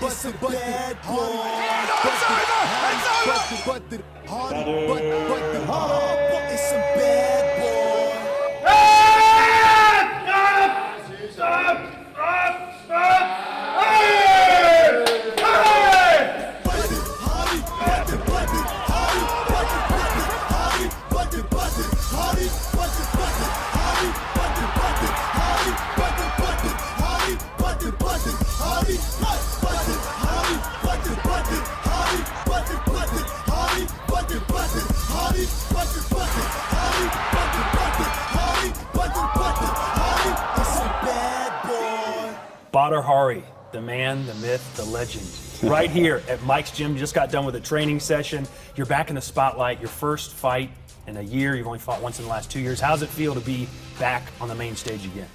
It's a bad boy. It's a bad boy. Badr Hari, the man, the myth, the legend. Right here at Mike's Gym. You just got done with a training session. You're back in the spotlight. Your first fight in a year. You've only fought once in the last 2 years. How does it feel to be back on the main stage again?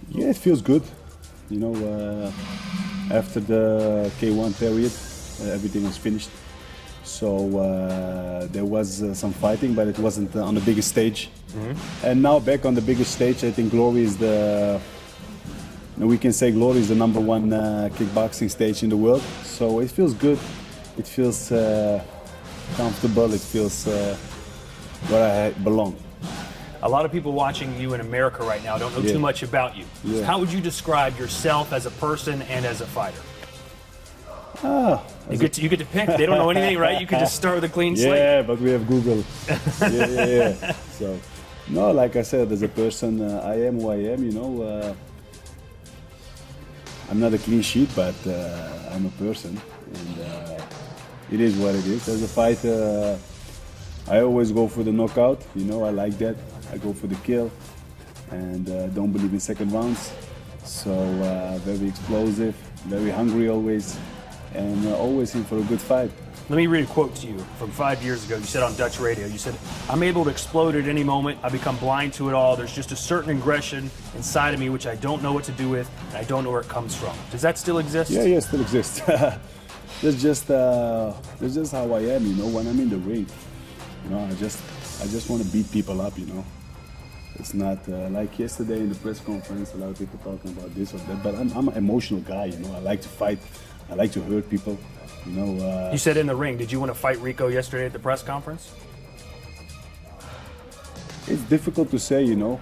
Yeah, it feels good. You know, after the K1 period, everything was finished. So there was some fighting, but it wasn't on the biggest stage. And now back on the biggest stage, I think Glory is we can say Glory is the #1 kickboxing stage in the world. So it feels good. It feels comfortable. It feels where I belong. A lot of people watching you in America right now don't know too much about you. Yeah. How would you describe yourself as a person and as a fighter? You get to pick. They don't know anything, right? You could just start with a clean slate. Yeah, but we have Google. yeah. So, no, like I said, as a person, I am who I am. You know, I'm not a clean sheet, but I'm a person, and it is what it is. As a fighter, I always go for the knockout. You know, I like that. I go for the kill, and don't believe in second rounds. So very explosive, very hungry always, and always in for a good fight. Let me read a quote to you from 5 years ago. You said on Dutch radio, you said, "I'm able to explode at any moment. I become blind to it all. There's just a certain aggression inside of me which I don't know what to do with, and I don't know where it comes from." Does that still exist? Yeah, it still exists. That's just how I am, you know, when I'm in the ring. You know, I just want to beat people up, you know. It's not like yesterday in the press conference, a lot of people talking about this or that, but I'm an emotional guy, you know. I like to fight. I like to hurt people. You know, you said in the ring. Did you want to fight RICO yesterday at the press conference? It's difficult to say, you know.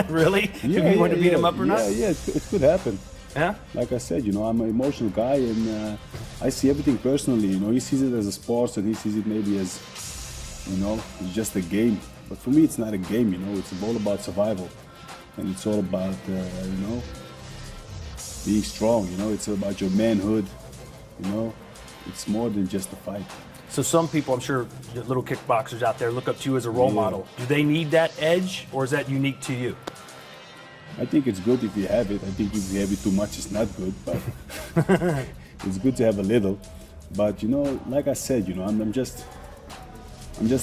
Really? You want to beat him up or not? Yeah, it could happen. Yeah? Like I said, you know, I'm an emotional guy, and I see everything personally, you know. He sees it as a sport, and he sees it maybe as, you know, it's just a game. But for me, it's not a game, you know. It's all about survival, and it's all about, you know, being strong, you know. It's about your manhood, you know. It's more than just a fight. So some people, I'm sure, little kickboxers out there look up to you as a role model. Do they need that edge, or is that unique to you? I think it's good if you have it. I think if you have it too much, it's not good, but it's good to have a little. But, you know, like I said, you know, I'm just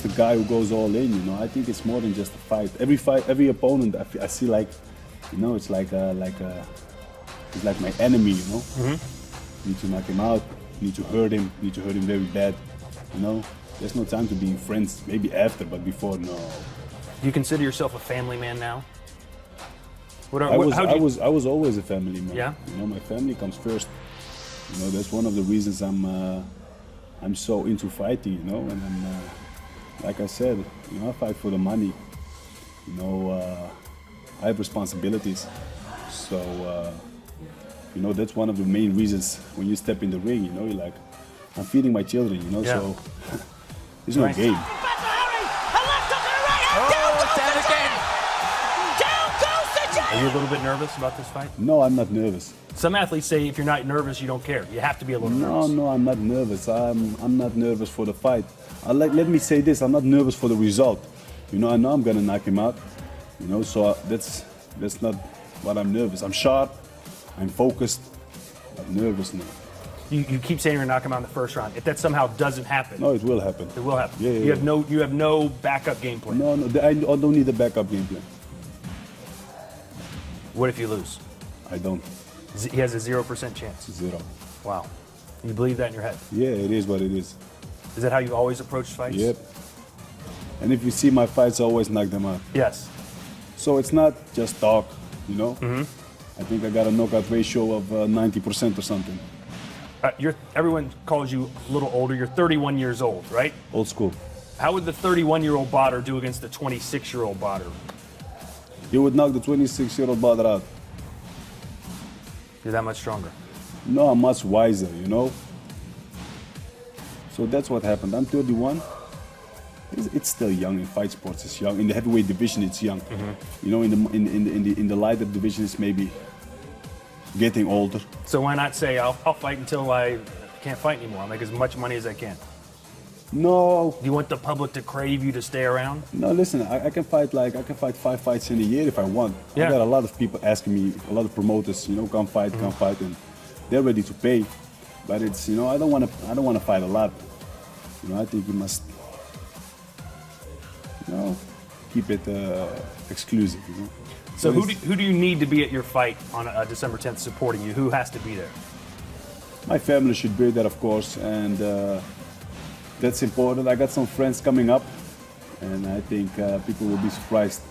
a guy who goes all in, you know. I think it's more than just a fight. Every opponent, I see like, you know, it's like it's like my enemy, you know. Need to knock him out, need to hurt him very bad, you know. There's no time to be friends, maybe after, but before, no. Do you consider yourself a family man now? I was always a family man. Yeah? You know, my family comes first. You know, that's one of the reasons I'm so into fighting, you know, and like I said, you know, I fight for the money. You know, I have responsibilities. So, you know, that's one of the main reasons when you step in the ring, you know, you're like, I'm feeding my children, you know, so it's no game. Are you a little bit nervous about this fight? No, I'm not nervous. Some athletes say if you're not nervous, you don't care. You have to be a little nervous. No, I'm not nervous. I'm not nervous for the fight. Let me say this, I'm not nervous for the result. You know, I know I'm gonna knock him out. You know, so that's not what I'm nervous. I'm sharp, I'm focused, I'm nervous now. You keep saying you're gonna knock him out in the first round. If that somehow doesn't happen. No, it will happen. It will happen. Yeah, You have no backup game plan. No, I don't need a backup game plan. What if you lose? I don't. He has a 0% chance. 0. Wow. You believe that in your head? Yeah, it is what it is. Is that how you always approach fights? Yep. And if you see my fights, I always knock them out. Yes. So it's not just talk, you know? I think I got a knockout ratio of 90% or something. Everyone calls you a little older. You're 31 years old, right? Old school. How would the 31-year-old Badr do against the 26-year-old Badr? You would knock the 26-year-old Badr out. You're that much stronger. No, I'm much wiser, you know? So that's what happened. I'm 31. It's still young in fight sports. It's young in the heavyweight division. It's young. You know, in the lighter division, it's maybe getting older. So why not say I'll fight until I can't fight anymore? I'll make as much money as I can. No. Do you want the public to crave you to stay around? No, listen. I can fight 5 fights in a year if I want. Yeah. I got a lot of people asking me, a lot of promoters, you know, come fight, and they're ready to pay. But it's, you know, I don't want to fight a lot. You know, I think you must, you know, keep it exclusive. You know. So who do you need to be at your fight on December 10th supporting you? Who has to be there? My family should be there, of course, and that's important. I got some friends coming up, and I think people will be surprised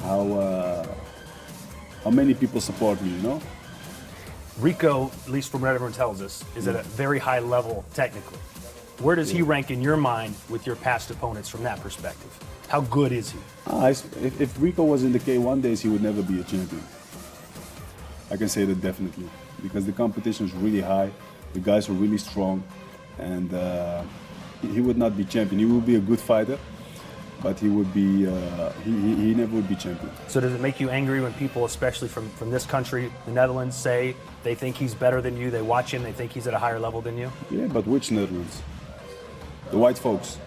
how many people support me. You know. RICO, at least from what everyone tells us, is at a very high level technically. Where does he rank in your mind with your past opponents from that perspective? How good is he? If RICO was in the K1 days, he would never be a champion. I can say that definitely, because the competition is really high, the guys are really strong, and he would not be champion. He would be a good fighter, but he would be he never would be champion. So does it make you angry when people, especially from this country, the Netherlands, say they think he's better than you, they watch him, they think he's at a higher level than you? Yeah, but which Netherlands? The white folks.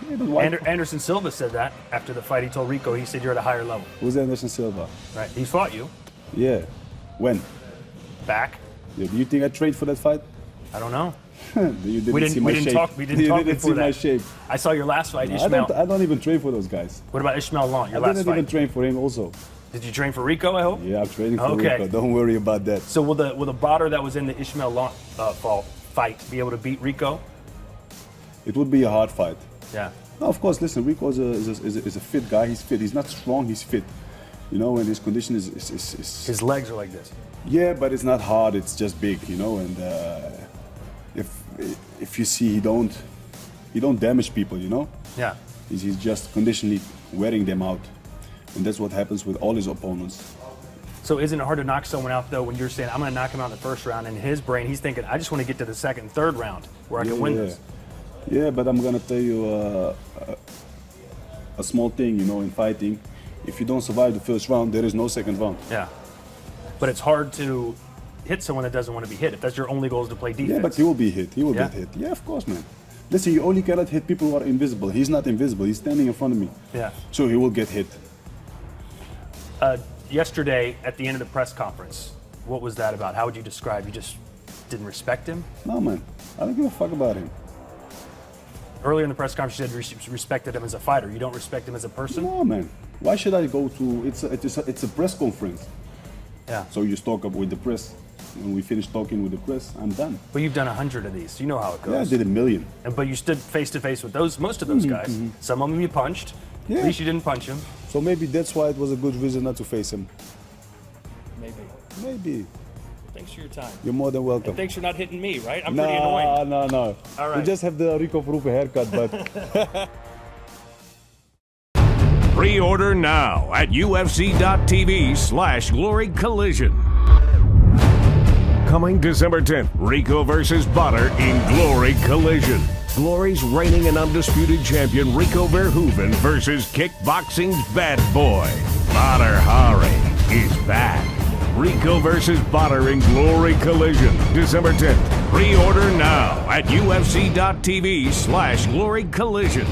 Yeah, the white Anderson Silva said that after the fight. He told RICO, he said you're at a higher level. Who's Anderson Silva? Right, he fought you. Yeah. When? Back. Yeah, do you think I trained for that fight? I don't know. You didn't see my shape. We didn't talk before that. My shape. I saw your last fight, No, Ishmael. I don't even train for those guys. What about Ishmael Law, your I last didn't fight? even train for him also. Did you train for RICO, I hope? Yeah, I'm training for Okay. RICO. Don't worry about that. So will the Badr that was in the Ishmael Law fight be able to beat RICO? It would be a hard fight. Yeah. No, of course, listen, RICO is a fit guy. He's fit. He's not strong, he's fit. You know, and his condition is His legs are like this. yeah, but it's not hard, it's just big, you know, and if you see he don't damage people, you know? Yeah. He's just conditionally wearing them out. And that's what happens with all his opponents. So isn't it hard to knock someone out though when you're saying I'm going to knock him out in the first round, and in his brain he's thinking I just want to get to the second and third round where I can win this. Yeah, but I'm gonna tell you a small thing, you know, in fighting. If you don't survive the first round, there is no second round. Yeah. But it's hard to hit someone that doesn't want to be hit if that's your only goal is to play defense. Yeah, but he will be hit. He will Yeah? get hit. Yeah, of course, man. Listen, you only cannot hit people who are invisible. He's not invisible. He's standing in front of me. Yeah. So he will get hit. Yesterday at the end of the press conference, what was that about? How would you describe? You just didn't respect him? No, man. I don't give a fuck about him. Earlier in the press conference, you said you respected him as a fighter. You don't respect him as a person? No, man. Why should I go to? It's a press conference. Yeah. So you talk up with the press. When we finish talking with the press, I'm done. But you've done 100 of these. You know how it goes. Yeah, I did 1 million. But you stood face to face with most of those guys. Some of them you punched. Yeah. At least you didn't punch him. So maybe that's why it was a good reason not to face him. Maybe. Maybe. Thanks for your time. You're more than welcome. And thanks for not hitting me, right? I'm pretty annoying. No. All right. You just have the RICO verhoeven haircut, but Pre-order now at UFC.tv/Glory Collision. Coming December 10th, RICO versus Badr in Glory Collision. Glory's reigning and undisputed champion RICO Verhoeven versus kickboxing's bad boy, Badr Hari, is back. RICO versus Badr in Glory Collision, December 10th. Pre-order now at UFC.tv/Glory Collision.